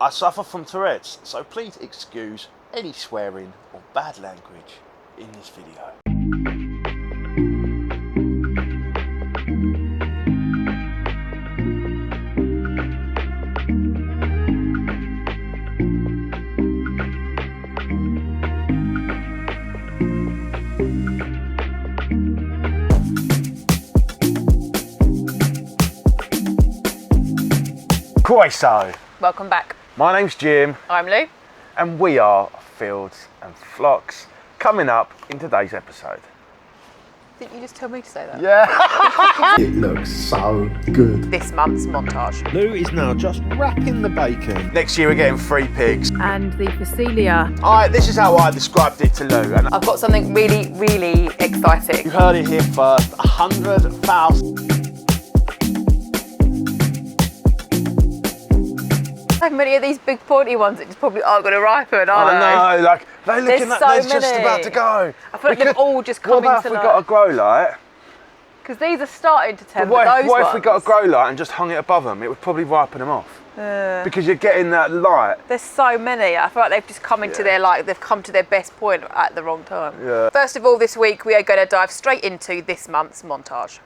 I suffer from Tourette's, so please excuse any swearing or bad language in this video. So, welcome back. My name's Jim. I'm Lou. And we are Fields and Flocks. Coming up in today's episode. Didn't you just tell me to say that? Yeah. It looks so good. This month's montage. Lou is now just wrapping the bacon. Next year we're getting 3 pigs. And the phacelia. This is how I described it to Lou. And I've got something really, really exciting. You heard it here first. 100,000. So many of these big pointy ones that just probably aren't going to ripen, are they? I know, like they looking like they're just about to go. I feel like they've all just come into What about if we got a grow light? Because these are starting to temper. What if we got a grow light and just hung it above them? It would probably ripen them off. Because you're getting that light. There's so many. I feel like they've just come into they've come to their best point at the wrong time. Yeah. First of all, this week we are going to dive straight into this month's montage.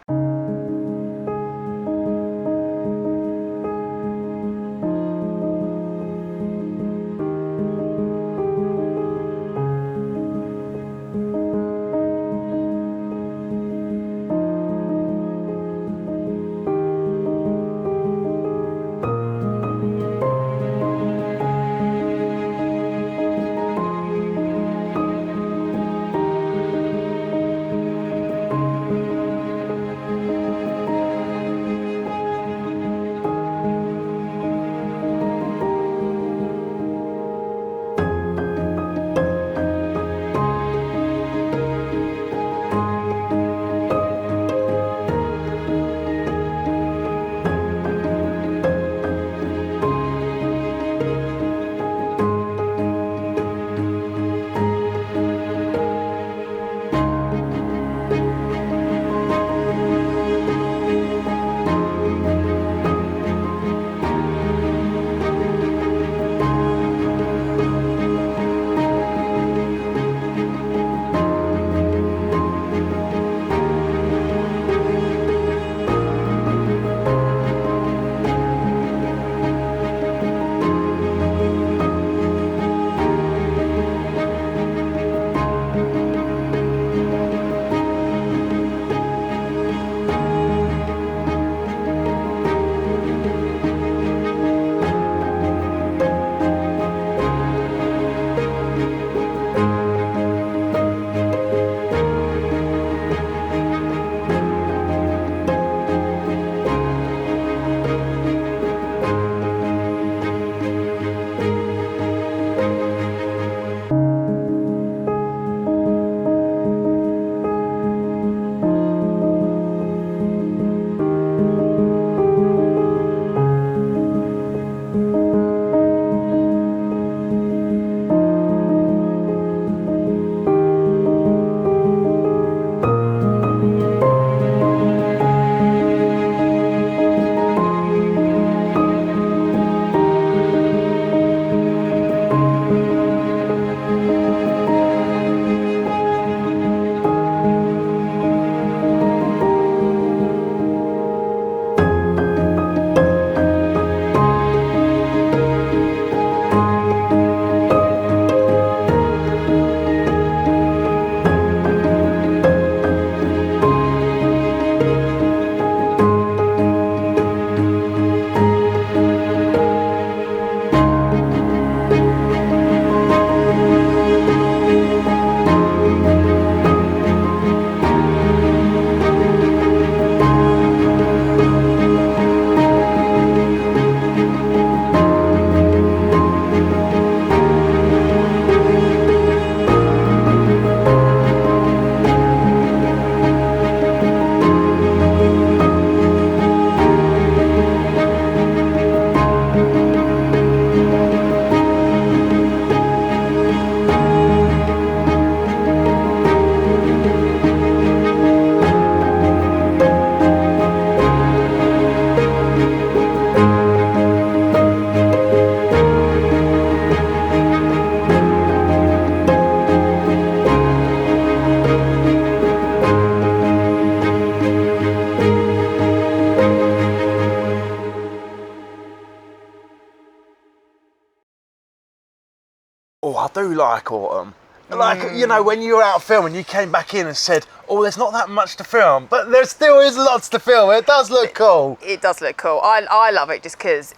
Oh, I do like autumn. Like, you know, when you were out filming, you came back in and said, oh, there's not that much to film, but there still is lots to film. It does look cool. It does look cool. I love it just because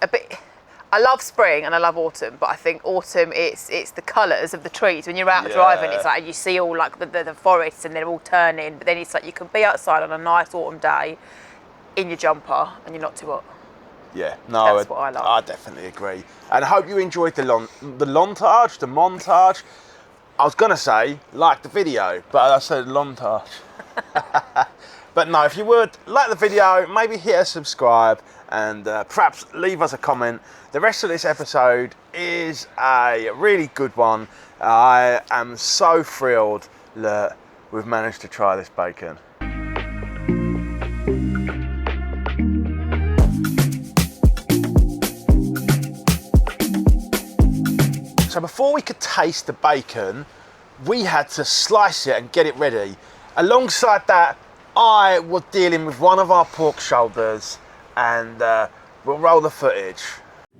I love spring and I love autumn, but I think autumn, it's the colours of the trees. When you're out driving, it's like you see all like the forests and they're all turning, but then it's like you can be outside on a nice autumn day in your jumper and you're not too hot. Yeah, no, That's what I love. I definitely agree. And I hope you enjoyed the montage. I was gonna say like the video, but I said montage. But no, if you would like the video, maybe hit a subscribe and perhaps leave us a comment. The rest of this episode is a really good one. I am so thrilled that we've managed to try this bacon. So before we could taste the bacon, we had to slice it and get it ready. Alongside that, I was dealing with one of our pork shoulders, and we'll roll the footage.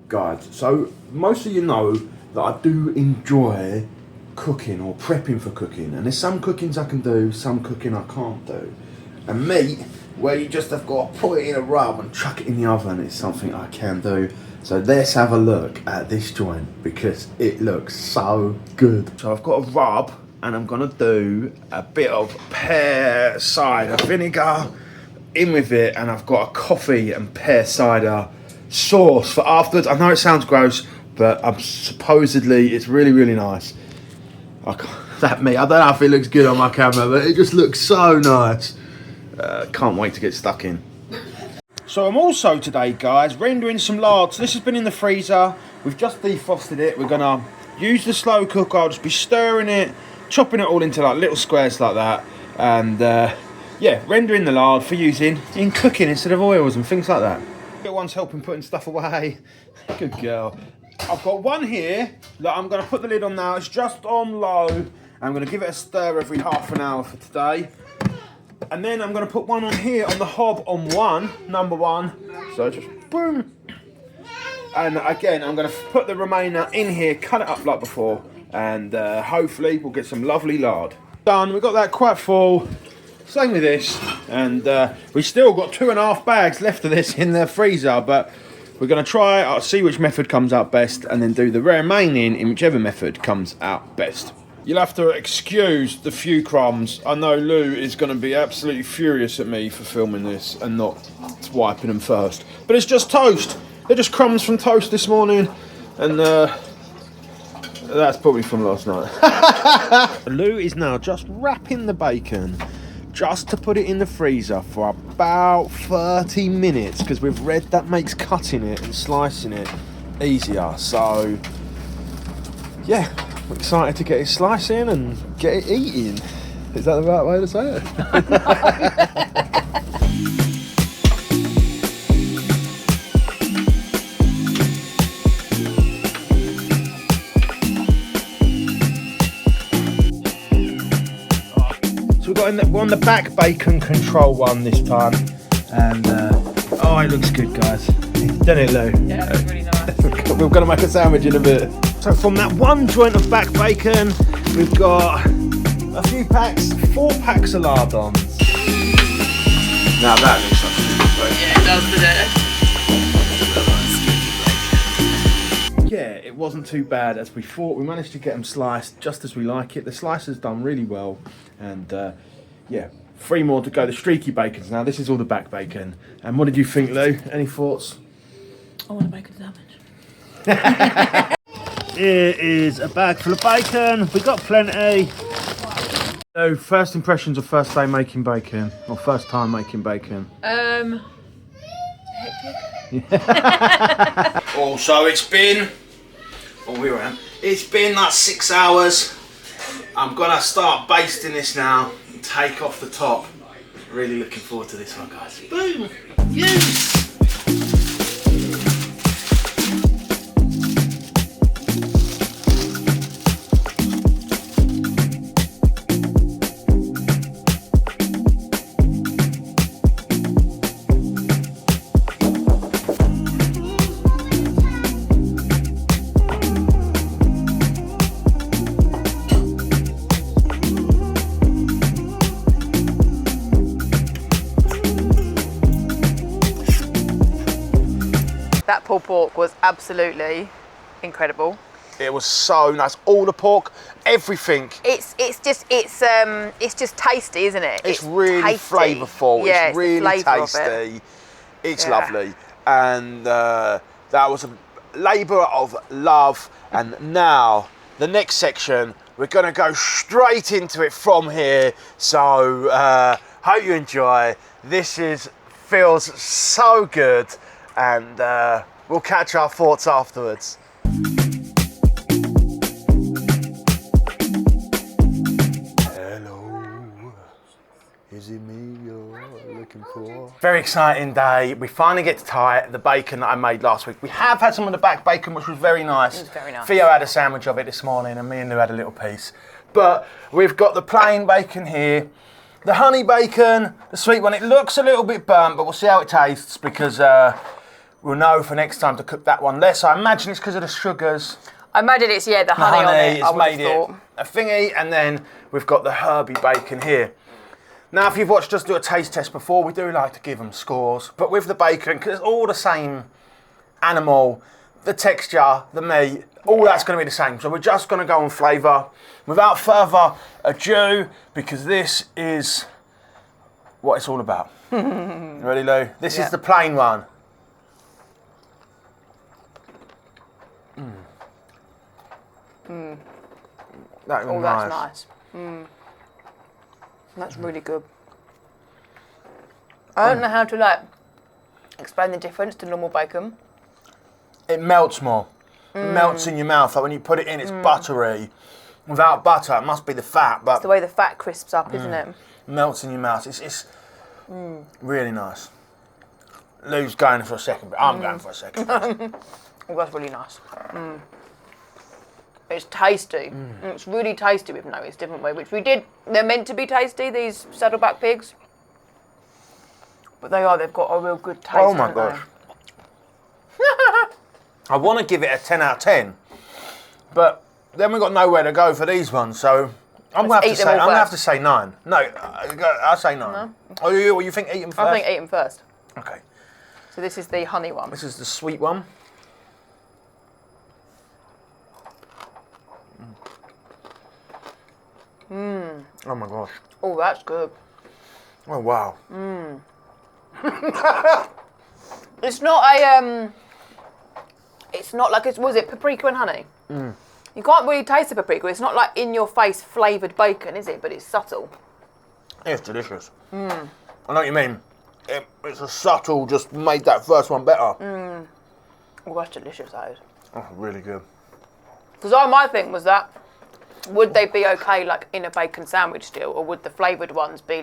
Guys, so most of you know that I do enjoy cooking or prepping for cooking, and there's some cookings I can do, some cooking I can't do. And meat, where you just have got to put it in a rub and chuck it in the oven, is something I can do. So let's have a look at this joint because it looks so good. So I've got a rub and I'm gonna do a bit of pear cider vinegar in with it, and I've got a coffee and pear cider sauce for afterwards. I know it sounds gross, but supposedly it's really, really nice. That meat, I don't know if it looks good on my camera, but it just looks so nice. Can't wait to get stuck in. So I'm also today, guys, rendering some lard. So this has been in the freezer. We've just defrosted it. We're gonna use the slow cooker. I'll just be stirring it, chopping it all into like little squares like that, and yeah, rendering the lard for using in cooking instead of oils and things like that. Little one's helping putting stuff away. Good girl. I've got one here that I'm gonna put the lid on now. It's just on low. I'm gonna give it a stir every half an hour for today. And then I'm going to put one on here on the hob on number one. So just boom. And again, I'm going to put the remainder in here, cut it up like before, and hopefully we'll get some lovely lard. Done, we've got that quite full. Same with this. And we've still got 2.5 bags left of this in the freezer, but we're going to try, I'll see which method comes out best, and then do the remaining in whichever method comes out best. You'll have to excuse the few crumbs. I know Lou is going to be absolutely furious at me for filming this and not wiping them first. But it's just toast. They're just crumbs from toast this morning. And that's probably from last night. Lou is now just wrapping the bacon just to put it in the freezer for about 30 minutes. Because we've read that makes cutting it and slicing it easier. So, yeah. I'm excited to get it slicing and get it eating. Is that the right way to say it? So we're on the back bacon control one this time, and oh, it looks good, guys. Doesn't it, Lou? Yeah, it's really nice. We're going to make a sandwich in a bit. So from that one joint of back bacon, we've got a few packs, 4 packs of lardons. Now that looks like a good bacon. Yeah, it wasn't too bad as we thought. We managed to get them sliced just as we like it. The slicer's done really well, and yeah, 3 more to go. The streaky bacons now. This is all the back bacon. And what did you think, Lou? Any thoughts? I want a bacon sandwich. Here is a bag full of bacon. We got plenty. So, first impressions of first day making bacon, or first time making bacon. Hectic. Also, it's been. Oh, we're around. It's been like 6 hours. I'm gonna start basting this now and take off the top. Really looking forward to this one, guys. Boom. Yes. pulled pork was absolutely incredible. It was so nice. All the pork, everything. It's just tasty, isn't it? It's really tasty. flavourful. Yeah, it's really the flavour of tasty. it. It's lovely. And that was a labour of love. And now, the next section, we're going to go straight into it from here. So, hope you enjoy. This feels so good. And we'll catch our thoughts afterwards. Is it me you're looking for? Very exciting day. We finally get to try the bacon that I made last week. We have had some of the back bacon, which was very nice. It was very nice. Theo had a sandwich of it this morning, and me and Lou had a little piece. But we've got the plain bacon here, the honey bacon, the sweet one. It looks a little bit burnt, but we'll see how it tastes because we'll know for next time to cook that one less. I imagine it's because of the sugars. I imagine it's, the honey on it, I would have thought. A thingy, and then we've got the herby bacon here. Now, if you've watched us do a taste test before, we do like to give them scores. But with the bacon, because it's all the same animal, the texture, the meat, all that's going to be the same. So we're just going to go on flavour. Without further ado, because this is what it's all about. Ready, Lou? This is the plain one. That was nice. That's nice. That's really good. I don't know how to explain the difference to normal bacon. It melts more. It melts in your mouth. Like when you put it in, it's buttery. Without butter, it must be the fat, but it's the way the fat crisps up, isn't it? Melts in your mouth. It's really nice. Lou's going for a second, but I'm going for a second. Oh, that's really nice. It's tasty. It's really tasty with Noah's different way, which we did. They're meant to be tasty, these saddleback pigs. But they've got a real good taste. Oh my gosh. I want to give it a 10 out of 10, but then we've got nowhere to go for these ones, so I'm going to have to say 9. No, I'll say 9. No. Oh, you think eat them first? I think eat them first. Okay. So this is the honey one. This is the sweet one. Oh my gosh. Oh, that's good. Oh wow. It's not it's not like was it paprika and honey? You can't really taste the paprika. It's not like in your face flavoured bacon, is it? But it's subtle. It's delicious. I know what you mean. It's a subtle, just made that first one better. Oh, that's delicious, that is. Oh, really good. Because my thing was that, would they be okay in a bacon sandwich still, or would the flavoured ones be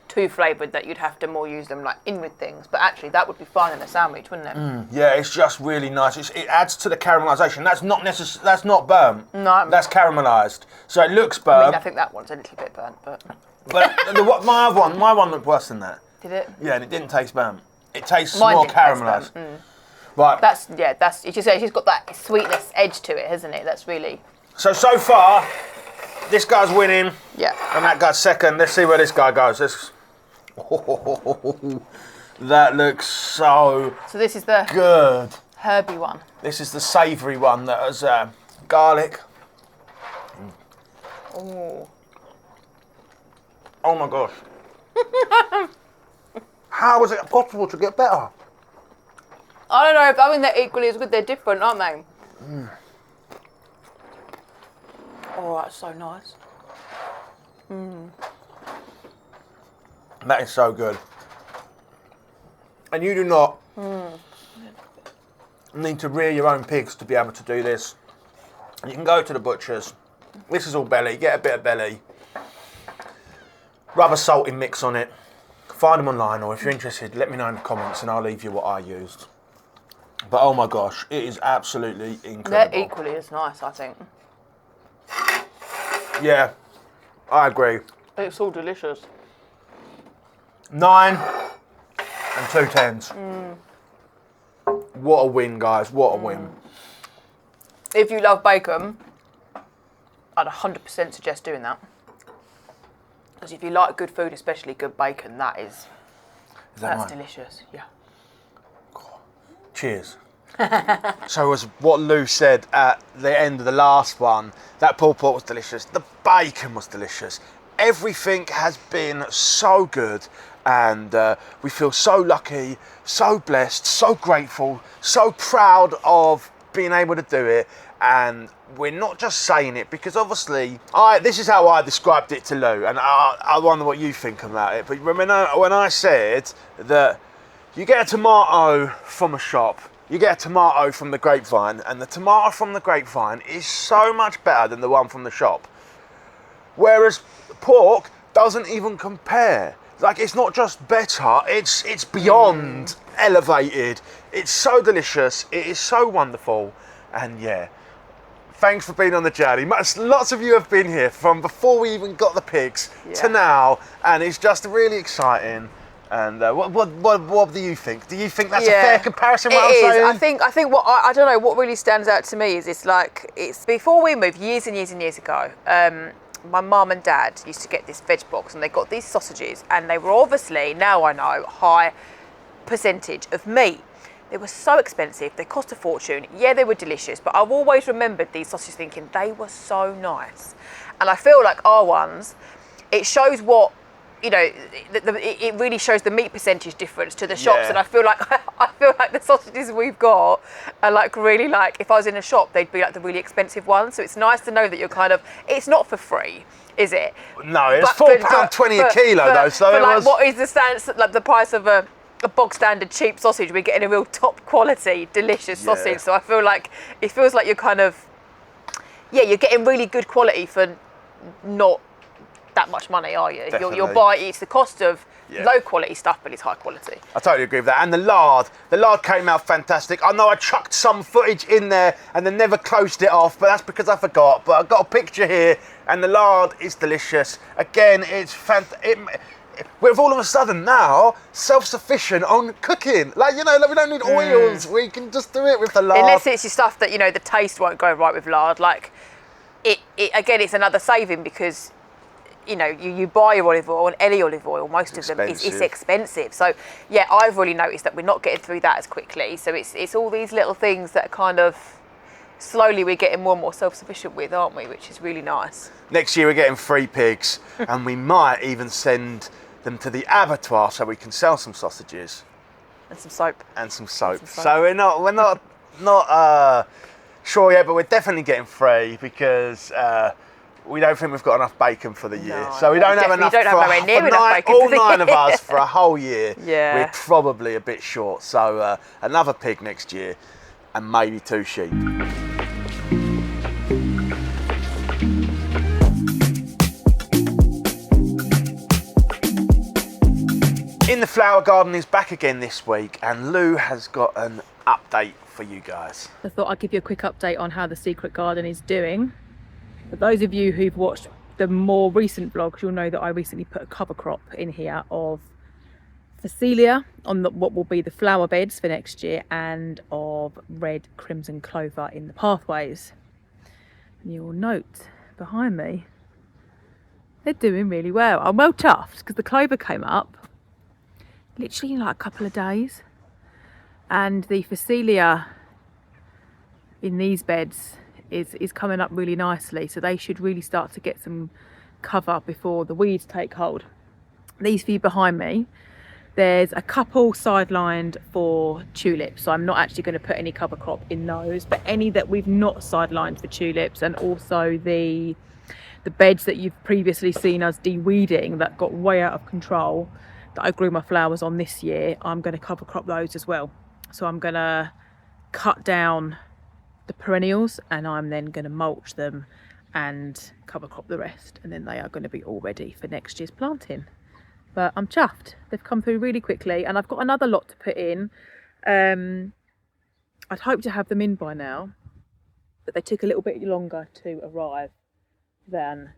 too flavoured that you'd have to more use them in with things? But actually, that would be fine in a sandwich, wouldn't it? Yeah, it's just really nice. It adds to the caramelisation. That's not That's not burnt. No, that's caramelised. So it looks burnt. I mean, I think that one's a little bit burnt, but. But my one looked worse than that. Did it? Yeah, and it didn't taste burnt. It tastes more caramelised. Right. That's it's got that sweetness edge to it, hasn't it? That's really. So far, this guy's winning. Yeah. And that guy's second. Let's see where this guy goes. That looks so. So this is the good herby one. This is the savoury one that has garlic. Oh. Oh my gosh. How is it possible to get better? I don't know. I mean, they're equally as good. They're different, aren't they? Oh, that's so nice. That is so good. And you do not need to rear your own pigs to be able to do this. You can go to the butcher's. This is all belly. Get a bit of belly. Rub a salty mix on it. Find them online, or if you're interested, let me know in the comments and I'll leave you what I used. But oh my gosh, it is absolutely incredible. They're equally as nice, I think. Yeah, I agree. It's all delicious. 9 and 2 10s. What a win, guys. What a win. If you love bacon, I'd 100% suggest doing that. Because if you like good food, especially good bacon, that's mine? delicious. Yeah. Cheers. So as what Lou said at the end of the last one, that pulled pork was delicious. The bacon was delicious. Everything has been so good, and we feel so lucky, so blessed, so grateful, so proud of being able to do it. And we're not just saying it because obviously, this is how I described it to Lou, and I wonder what you think about it. But when I said that you get a tomato from a shop, you get a tomato from the grapevine, and the tomato from the grapevine is so much better than the one from the shop. Whereas pork doesn't even compare. Like, it's not just better, it's beyond elevated. It's so delicious, it is so wonderful, and yeah. Thanks for being on the journey. Lots of you have been here from before we even got the pigs to now, and it's just really exciting. And what do you think? Do you think that's a fair comparison? What I'm saying? I think what I don't know what really stands out to me is it's before we moved years and years and years ago. My mum and dad used to get this veg box, and they got these sausages, and they were obviously, now I know, high percentage of meat. They were so expensive, they cost a fortune. Yeah, they were delicious, but I've always remembered these sausages thinking they were so nice. And I feel like our ones, it shows what, you know, it really shows the meat percentage difference to the shops. And I feel like the sausages we've got are like really, like, if I was in a shop, they'd be like the really expensive ones. So it's nice to know that you're kind of, it's not for free, is it? No, it's £4.20 a kilo though. So it was. What is the stance, like the price of a bog standard cheap sausage? We're getting a real top quality, delicious sausage. So I feel like it feels like you're kind of, you're getting really good quality for not that much money, are you? You're buying, it's the cost of low quality stuff, but it's high quality. I totally agree with that. And the lard came out fantastic. I know I chucked some footage in there and then never closed it off, but that's because I forgot. But I've got a picture here, and the lard is delicious. Again, it's fantastic. We're all of a sudden now self-sufficient on cooking. Like, you know, like we don't need oils. We can just do it with the lard. Unless it's your stuff that, you know, the taste won't go right with lard. Like, again, it's another saving because, you know, you buy your olive oil, and any olive oil, most of them, it's expensive. So, yeah, I've really noticed that we're not getting through that as quickly. So it's all these little things that kind of slowly we're getting more and more self-sufficient with, aren't we? Which is really nice. Next year we're getting 3 pigs, and we might even send them to the abattoir so we can sell some sausages. And some soap. So we're not sure yet, but we're definitely getting 3 because we don't think we've got enough bacon for the year. No, so we don't have enough for all 9 of us for a whole year. Yeah. We're probably a bit short. So another pig next year and maybe 2 sheep. In the Flower Garden is back again this week, and Lou has got an update for you guys. I thought I'd give you a quick update on how the Secret Garden is doing. For those of you who've watched the more recent vlogs, you'll know that I recently put a cover crop in here of phacelia on what will be the flower beds for next year, and of red crimson clover in the pathways. And you'll note behind me, they're doing really well. I'm well chuffed because the clover came up literally in like a couple of days, and the phacelia in these beds is coming up really nicely, so they should really start to get some cover before the weeds take hold. These few behind me, there's a couple sidelined for tulips, so I'm not actually going to put any cover crop in those, but any that we've not sidelined for tulips, and also the beds that you've previously seen us de-weeding that got way out of control, that I grew my flowers on this year, I'm going to cover crop those as well. So I'm going to cut down the perennials, and I'm then going to mulch them and cover crop the rest, and then they are going to be all ready for next year's planting. But I'm chuffed. They've come through really quickly, and I've got another lot to put in. I'd hoped to have them in by now, but they took a little bit longer to arrive than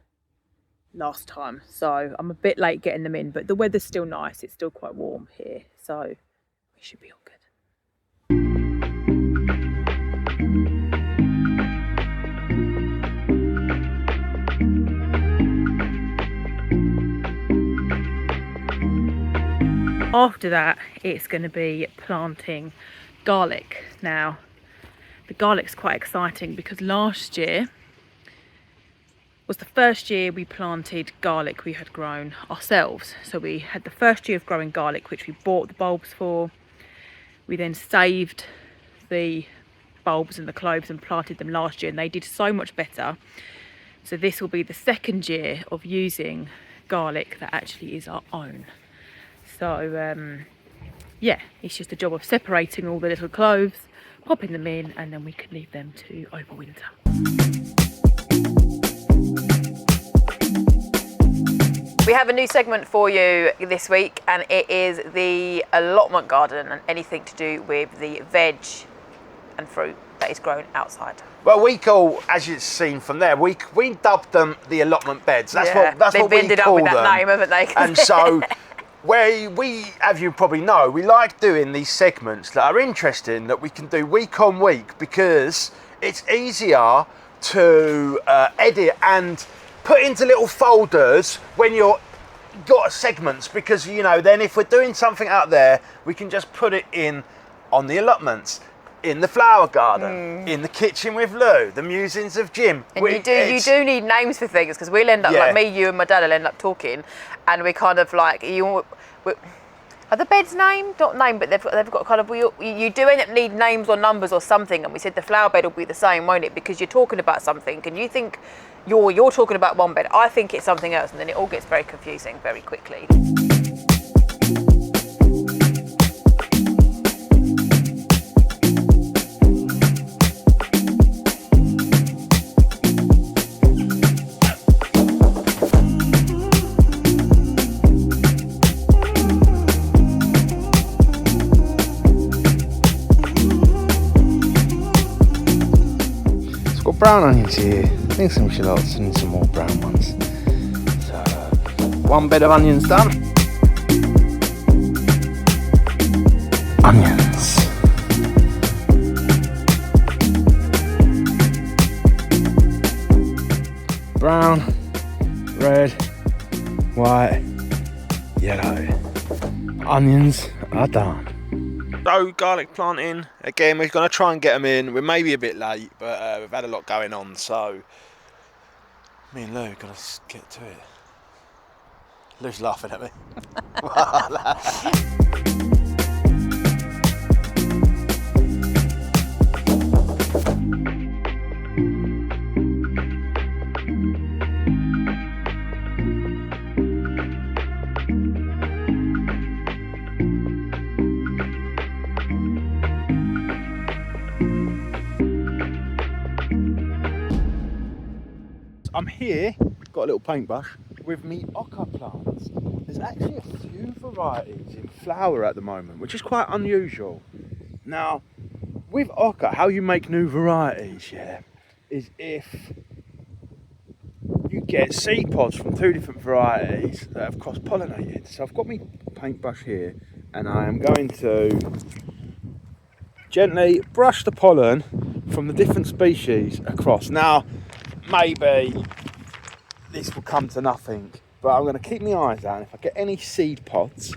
last time, so I'm a bit late getting them in, but the weather's still nice. It's still quite warm here, so we should be all good. After that, it's going to be planting garlic. Now, the garlic's quite exciting because last year was the first year we planted garlic we had grown ourselves. So we had the first year of growing garlic, which we bought the bulbs for. We then saved the bulbs and the cloves and planted them last year, and they did so much better. So this will be the second year of using garlic that actually is our own. So yeah, it's just a job of separating all the little cloves, popping them in, and then we can leave them to overwinter. We have a new segment for you this week, and it is the allotment garden and anything to do with the veg and fruit that is grown outside. Well, we call, as you've seen from there, we dubbed them the allotment beds. That's what we call them. They've ended up with that name, haven't they? And so, we, as you probably know, we like doing these segments that are interesting, that we can do week on week, because it's easier to edit and put into little folders when you're got segments, because then if we're doing something out there, we can just put it in on the allotments, in the flower garden, in the kitchen with Lou, the musings of Jim. And you do need names for things, because we'll end up like me, you, and my dad will end up talking, and we kind of like are the beds named? Not named, but they've got kind of, you do end up need names or numbers or something, and we said the flower bed will be the same, won't it? Because you're talking about something, and you think you're talking about one bed, I think it's something else, and then it all gets very confusing very quickly. Brown onions here. I think some shallots and some more brown ones. So, one bed of onions done. Onions. Brown, red, white, yellow. Onions are done. So, garlic planting, again, we're going to try and get them in. We're maybe a bit late, but we've had a lot going on, so me and Lou got to get to it. Lou's laughing at me. I'm here, got a little paintbrush, with me oca plants. There's actually a few varieties in flower at the moment, which is quite unusual. Now, with oca, how you make new varieties, is if you get seed pods from two different varieties that have cross-pollinated. So I've got my paintbrush here, and I am going to gently brush the pollen from the different species across. Now, maybe this will come to nothing, but I'm going to keep my eyes out, and if I get any seed pods,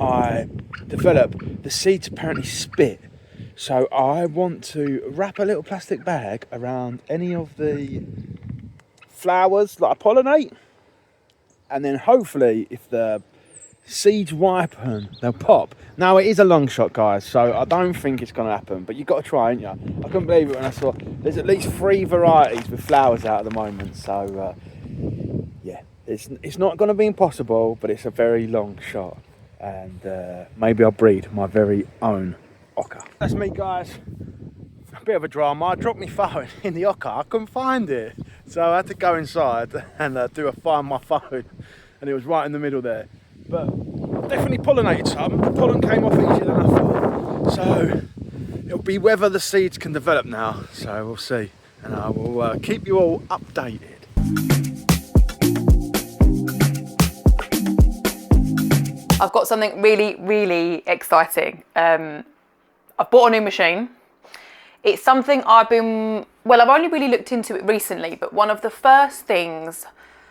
I develop, the seeds apparently spit, so I want to wrap a little plastic bag around any of the flowers that I pollinate, and then hopefully if the seeds ripen, they'll pop. Now, it is a long shot, guys, so I don't think it's going to happen, but you've got to try, ain't you? I couldn't believe it when I saw there's at least 3 varieties with flowers out at the moment, so yeah, it's not going to be impossible, but it's a very long shot, and maybe I'll breed my very own oca. That's me, guys. A bit of a drama. I dropped my phone in the oca, I couldn't find it, so I had to go inside and do a find my phone, and it was right in the middle there. But I've definitely pollinated some. The pollen came off easier than I thought. So it'll be whether the seeds can develop now. So we'll see. And I will keep you all updated. I've got something really, really exciting. I've bought a new machine. It's something I've only really looked into it recently, but one of the first things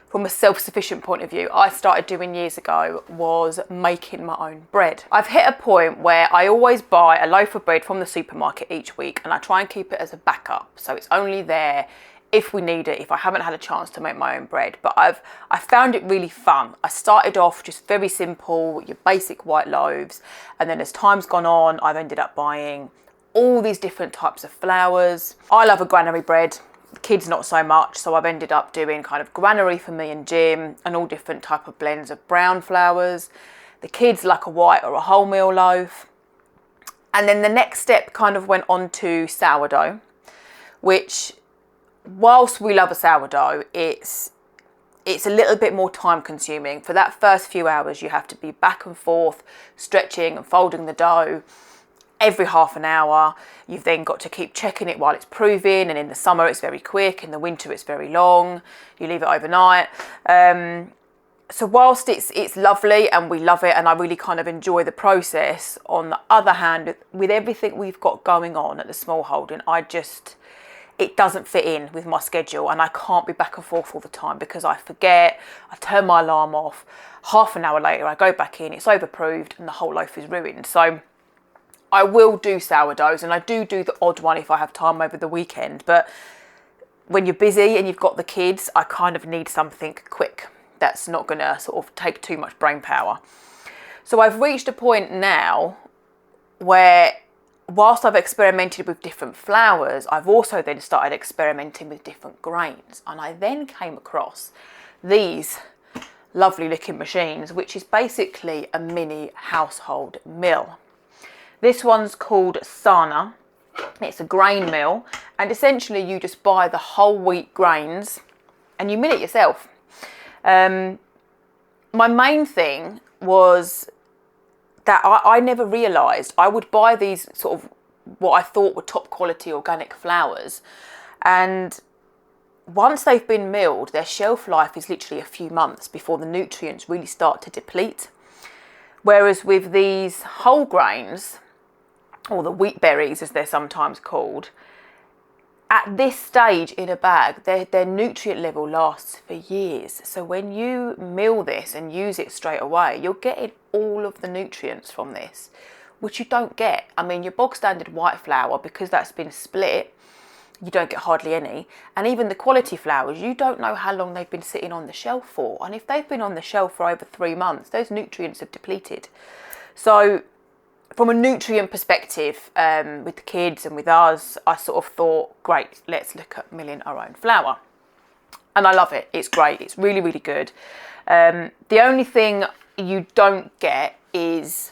from a self-sufficient point of view, I started doing years ago was making my own bread. I've hit a point where I always buy a loaf of bread from the supermarket each week, and I try and keep it as a backup. So it's only there if we need it, if I haven't had a chance to make my own bread. But I found it really fun. I started off just very simple, your basic white loaves, and then as time's gone on, I've ended up buying all these different types of flours. I love a granary bread. Kids not so much, so I've ended up doing kind of granary for me and Jim, and all different type of blends of brown flours. The kids like a white or a wholemeal loaf. And then the next step kind of went on to sourdough, which, whilst we love a sourdough, it's a little bit more time consuming. For that first few hours you have to be back and forth stretching and folding the dough every half an hour. You've then got to keep checking it while it's proving, and in the summer it's very quick, in the winter it's very long, you leave it overnight. So whilst it's lovely and we love it and I really kind of enjoy the process, on the other hand, with everything we've got going on at the small holding, it doesn't fit in with my schedule, and I can't be back and forth all the time because I forget, I turn my alarm off, half an hour later I go back in, it's overproved and the whole loaf is ruined. So I will do sourdoughs, and I do the odd one if I have time over the weekend, but when you're busy and you've got the kids, I kind of need something quick that's not going to sort of take too much brain power. So I've reached a point now where, whilst I've experimented with different flours, I've also then started experimenting with different grains, and I then came across these lovely looking machines, which is basically a mini household mill. This one's called Sana. It's a grain mill, and essentially you just buy the whole wheat grains and you mill it yourself. My main thing was that I never realised I would buy these sort of what I thought were top quality organic flours, and once they've been milled, their shelf life is literally a few months before the nutrients really start to deplete. Whereas with these whole grains, or the wheat berries as they're sometimes called, at this stage in a bag, their nutrient level lasts for years. So when you mill this and use it straight away, you're getting all of the nutrients from this, which you don't get. I mean, your bog standard white flour, because that's been split, you don't get hardly any. And even the quality flours, you don't know how long they've been sitting on the shelf for. And if they've been on the shelf for over 3 months, those nutrients have depleted. So from a nutrient perspective, with the kids and with us, I sort of thought, great, let's look at milling our own flour. And I love it. It's great. It's really, really good. The only thing you don't get is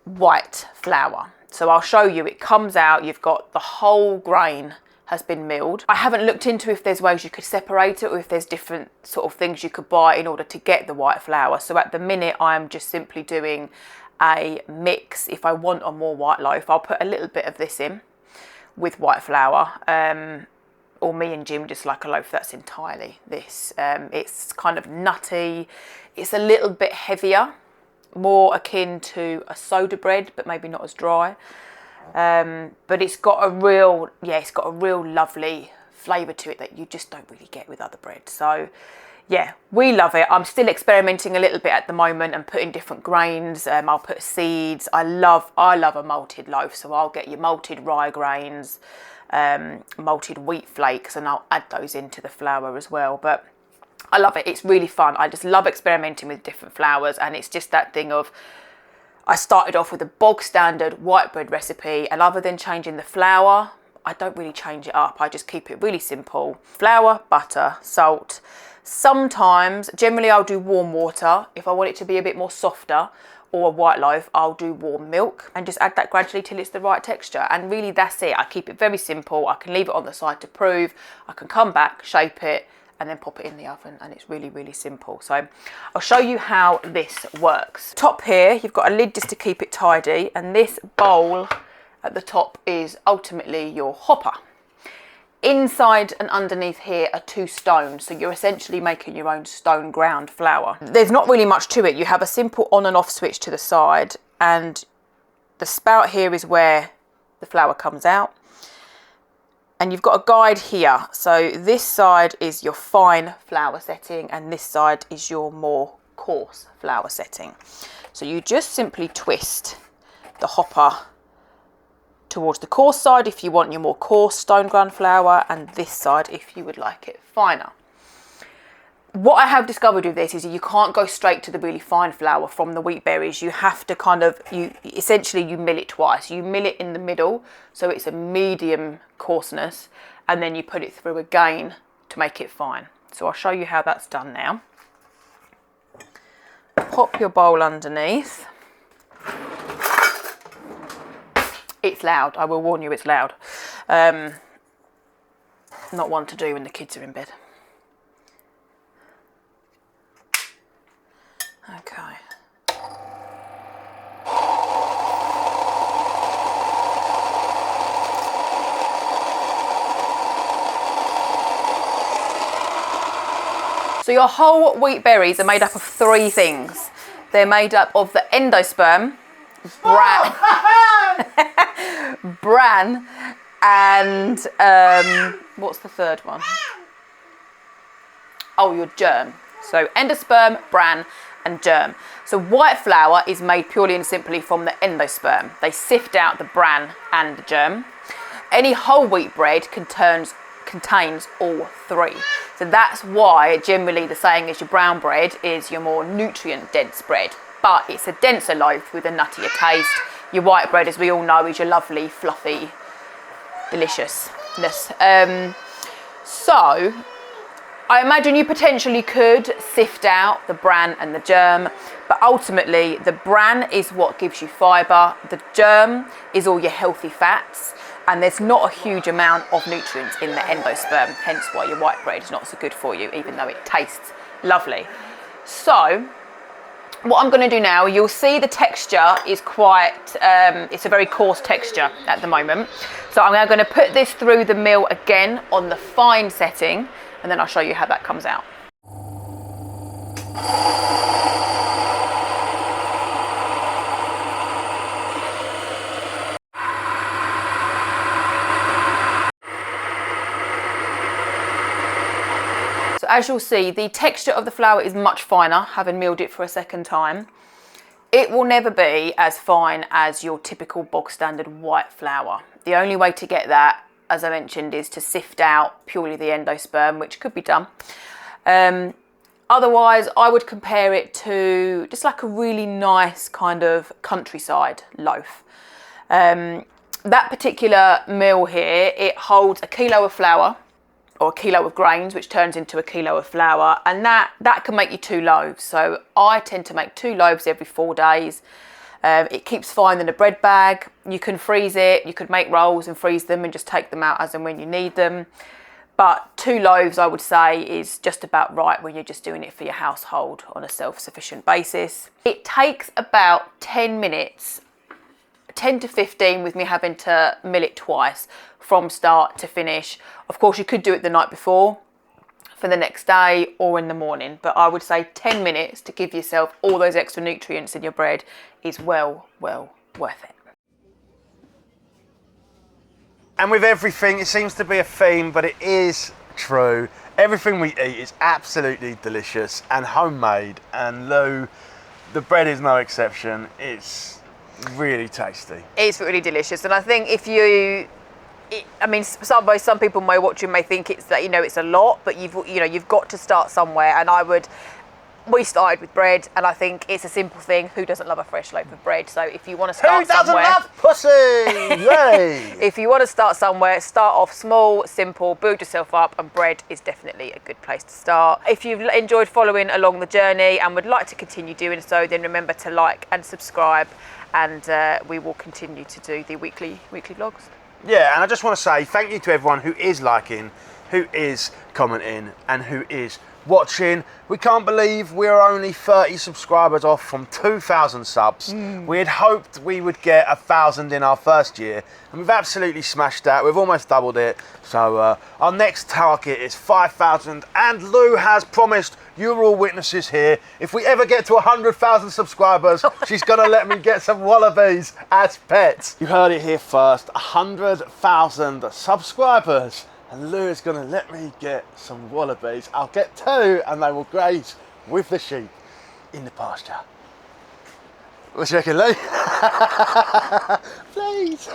white flour. So I'll show you. It comes out, you've got the whole grain has been milled. I haven't looked into if there's ways you could separate it, or if there's different sort of things you could buy in order to get the white flour. So at the minute, I'm just simply doing a mix. If I want a more white loaf, I'll put a little bit of this in with white flour, or me and Jim just like a loaf that's entirely this. It's kind of nutty, it's a little bit heavier, more akin to a soda bread, but maybe not as dry. But it's got a real lovely flavour to it that you just don't really get with other bread. So yeah, we love it. I'm still experimenting a little bit at the moment and putting different grains. I'll put seeds. I love a malted loaf, so I'll get your malted rye grains, malted wheat flakes, and I'll add those into the flour as well. But I love it. It's really fun. I just love experimenting with different flours, and it's just that thing of, I started off with a bog standard white bread recipe, and other than changing the flour, I don't really change it up. I just keep it really simple. Flour, butter, salt. Sometimes, generally I'll do warm water. If I want it to be a bit more softer, or a white loaf, I'll do warm milk and just add that gradually till it's the right texture. And really that's it. I keep it very simple. I can leave it on the side to prove. I can come back, shape it, and then pop it in the oven, and it's really, really simple. So I'll show you how this works. Top here, you've got a lid just to keep it tidy, and this bowl at the top is ultimately your hopper. Inside and underneath here are 2 stones, so you're essentially making your own stone ground flour. There's not really much to it. You have a simple on and off switch to the side, and the spout here is where the flour comes out. And you've got a guide here. So this side is your fine flour setting and this side is your more coarse flour setting. So you just simply twist the hopper towards the coarse side if you want your more coarse stone ground flour, and this side if you would like it finer. What I have discovered with this is you can't go straight to the really fine flour from the wheat berries. You have to kind of, essentially you mill it twice. You mill it in the middle, so it's a medium coarseness, and then you put it through again to make it fine. So I'll show you how that's done now. Pop your bowl underneath. It's loud, I will warn you, it's loud. Not one to do when the kids are in bed. Okay. So your whole wheat berries are made up of 3 things. They're made up of the endosperm, bran, and what's the third one? Oh, your germ. So endosperm, bran, and germ. So white flour is made purely and simply from the endosperm. They sift out the bran and the germ. Any whole wheat bread contains all 3. So that's why generally the saying is your brown bread is your more nutrient dense bread, but it's a denser loaf with a nuttier taste. Your white bread, as we all know, is your lovely, fluffy deliciousness. So I imagine you potentially could sift out the bran and the germ, but ultimately the bran is what gives you fibre, the germ is all your healthy fats, and there's not a huge amount of nutrients in the endosperm, hence why your white bread is not so good for you, even though it tastes lovely. So what I'm going to do now, you'll see the texture is quite, it's a very coarse texture at the moment. So I'm now going to put this through the mill again on the fine setting, and then I'll show you how that comes out. So as you'll see, the texture of the flour is much finer, having milled it for a second time. It will never be as fine as your typical bog standard white flour. The only way to get that, as I mentioned, is to sift out purely the endosperm, which could be done. Otherwise, I would compare it to just like a really nice kind of countryside loaf. That particular mill here, it holds a kilo of flour, or a kilo of grains, which turns into a kilo of flour, and that can make you 2 loaves. So I tend to make 2 loaves every 4 days. It keeps fine in a bread bag. You can freeze it, you could make rolls and freeze them and just take them out as and when you need them. But 2 loaves, I would say, is just about right when you're just doing it for your household on a self-sufficient basis. It takes about 10 minutes, 10 to 15 with me having to mill it twice from start to finish. Of course, you could do it the night before for the next day or in the morning, but I would say 10 minutes to give yourself all those extra nutrients in your bread is well worth it. And with everything, it seems to be a theme, but it is true. Everything we eat is absolutely delicious and homemade, and Lou, the bread is no exception. It's really tasty. It's really delicious, and I think if you, I mean, some people may watch you may think it's that, it's a lot, but you've got to start somewhere. And we started with bread, and I think it's a simple thing. Who doesn't love a fresh loaf of bread? So if you want to start somewhere, who doesn't love pussy? Yay! If you want to start somewhere, start off small, simple, build yourself up, and bread is definitely a good place to start. If you've enjoyed following along the journey and would like to continue doing so, then remember to like and subscribe, and we will continue to do the weekly vlogs. Yeah, and I just want to say thank you to everyone who is liking, who is commenting, and who is watching. We can't believe we're only 30 subscribers off from 2,000 subs. We had hoped we would get 1,000 in our first year, and we've absolutely smashed that. We've almost doubled it. So our next target is 5,000, and Lou has promised, you're all witnesses here, if we ever get to 100,000 subscribers, she's gonna let me get some wallabies as pets. You heard it here first, 100,000 subscribers. And Lou is going to let me get some wallabies. I'll get 2 and they will graze with the sheep in the pasture. What do you reckon, Lou? Please.